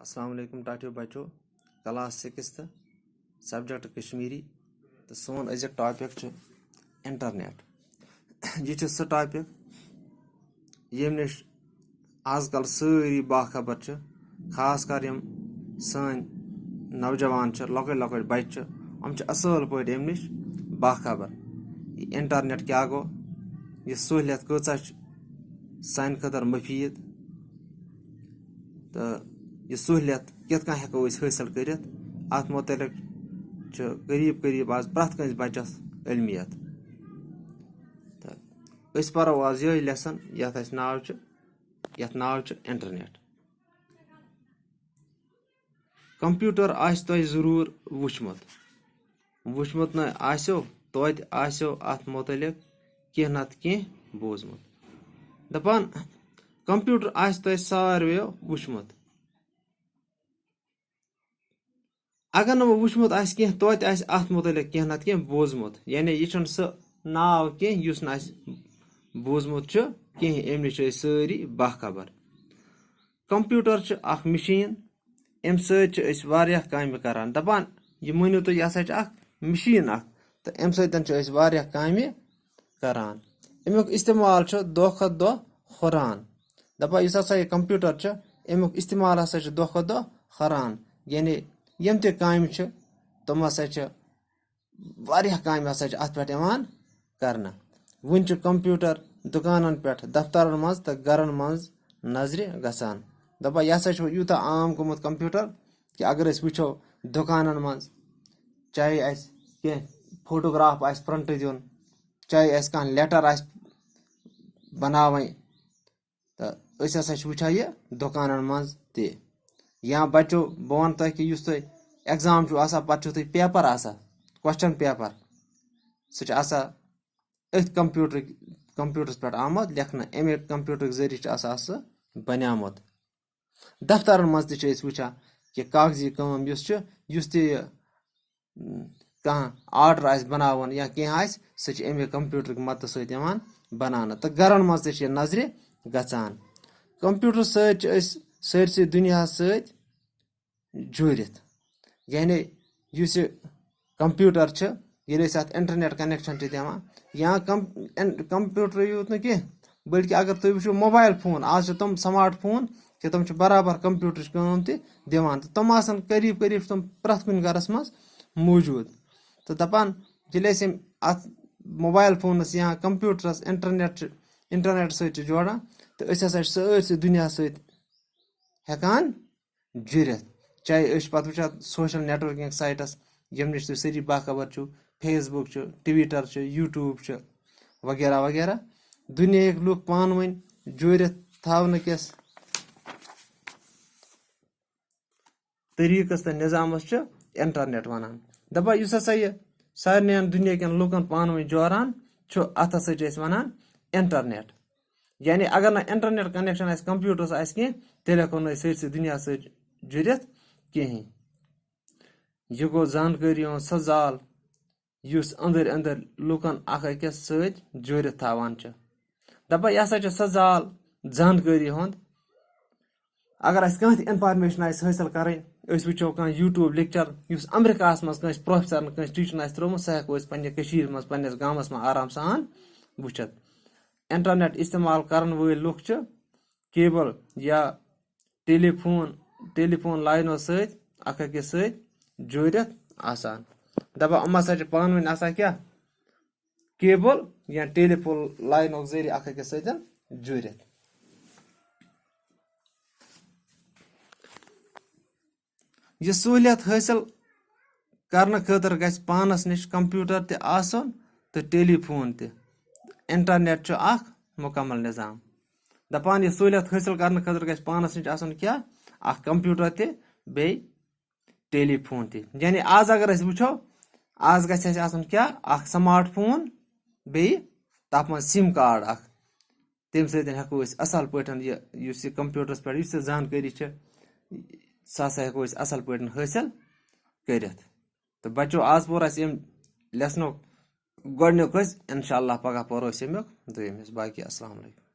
अस्सलाम वालेकुम टाटियो बच्चों क्लास 6 सब्जेक्ट कश्मीरी तो सोन अजिक टॉपिक इंटरनेट यह सह टॉपिक यम नश आजकल सारी बाखबर खास कर यम सन नौजवान लॉकट लॉकट बच्चे हम असल पे अम नश बाखबर इंटरनेट क्या गो यह सहूलियत कचा सान खतर मुफीद तो यह सहूलियत कित हेको हासिल कर अत मुतलिक करीब करीब आज प्रथ कंस बच्चस इल्मियत तो परो आज यह लेसन यथ नाव इंटरनेट कंप्यूटर आस तुह जरूर वुचमुत न आसो तोत आसो अत मुतलिक कह नत कह बोजमुत दपान कंप्यूटर आस तुह सारवेयो वुचमुत अगर न वुचमुत आस कह तोत आस अत मुतलिक कह नत कह बोजमुत यानी यह सह नाव कह युस न बोजमुत कह अम नश सारी बाखबर कंप्यूटर अख मशीन अम सह काम करान दपान यह मनो तुम यह मशीन तो अम सह काम करान अमुक इस्तेमाल दह खत दह हुरान दपा इस हसा यह कंप्यूटर अमुक इस्तेमाल हसा दह खत दह हुरान यानी यम ते काम तम हसा काम हसा अत पे करना वन कंप्यूटर दुकान पे दफ्तर मज तो गरन मज नजर गसान दपा यह हसा यूत आम गोमुत कंप्यूटर कि अगर वो दुकान मज चाहे कह फोटोग्राफ आ प्रिंट दिन चाहे कह लेटर आ बनावे तो हसा वुचा यह दुकान मज ते या बच्चों बह वन तुह कि एग्जाम पे पेपर क्वेश्चन पेपर सह कंप्यूटर पे आमद लिखना अमे कंप्यूटर जरिए सह बनियामुत दफ्तर मज वुचा कि कागजी काम कह आर्डर बनावन या कह सह अमे कंप्यूटर मदद सत बनाना तो गरन मज नजर गचान कंप्यूटर सरसी दुनिया सत जुड़ित यानी इस कंप्यूटर ये अत इंटरनेट कनेक्शन दिवान या कंप्यूटर यूत न कह बल्कि अगर तुम वो मोबाइल फोन आज तुम स्मार्ट फोन कि तुम बराबर कंप्यूटर काम दिवान तो तुम करीब करीब तुम प्रथ कुन गरस मज मौजूद तो दपान ये अत मोबाइल फोनस या कंप्यूटरस इंटरनेट सत जोड़ान तो हसा सरसी दुनिया सत हेकान जुड़ित चाहे पे वो सोशल नेटवर्किंग साइटस यम नश तुम सारी बाखबर फेसबुक ट्विटर यूट्यूब वगैरह वगैरह दुनिया लूख पान वन जुड़ित थवन किस तरीकस तो निजामस इंटरनेट वनान दपा इस हसा यह सारे दुनिया कन लूकन पान वन जोड़ान अत हसा वनान इंटरनेट यानी अगर ना इंटरनेट कनेक्शन कंप्यूटरस कह तेल हेको ना सरसी दुनिया सत जुड़ित कहें यह गो जानकारी सह जाल युस अंदर अंदर लूकन अकिस सत जोड़ित थवान दपा यह हसा सह जाल जानकारी हुंद अगर कह इनफॉर्मेशन हासिल करें वो कह यूट्यूब लेक्चर उस अमेरिका मज प्रोफेसर टीचर त्रोमुत सह हेको पे मज पन्नस गामस मज आराम सान वुचित इंटरनेट इस्तेमाल करन वल लुक केबल या टेलीफोन लाइनो सत अकिस सत जुड़ित आसान दपा हम हसा पान वन क्या केबल या टेलीफोन लाइनो जरिए अकिस सत जुड़ित यह सहूलियत हासिल करने खतर गस पानस नश कंप्यूटर ते आसन तो टेलीफोन ते इंटरनेट मुकम्मल निजाम दपान यह सहूलियत हासिल करने खतर गस पानस नश आसन क्या कंप्यूटर ते बे टेलीफोन ते यानी आज अगर वो आज गस क्या स्मार्ट फोन बे तथ मज सिम कार्ड तम सत हेको असल पे यह कंप्यूटरस पे जानकारी सह हसा हेको असल पे हासिल कर तो बच्चों आज पोर लेसन गोडनुक इंशाअल्लाह पगह परो अमुक दोयम बाकी अस्सलाम वालेकुम।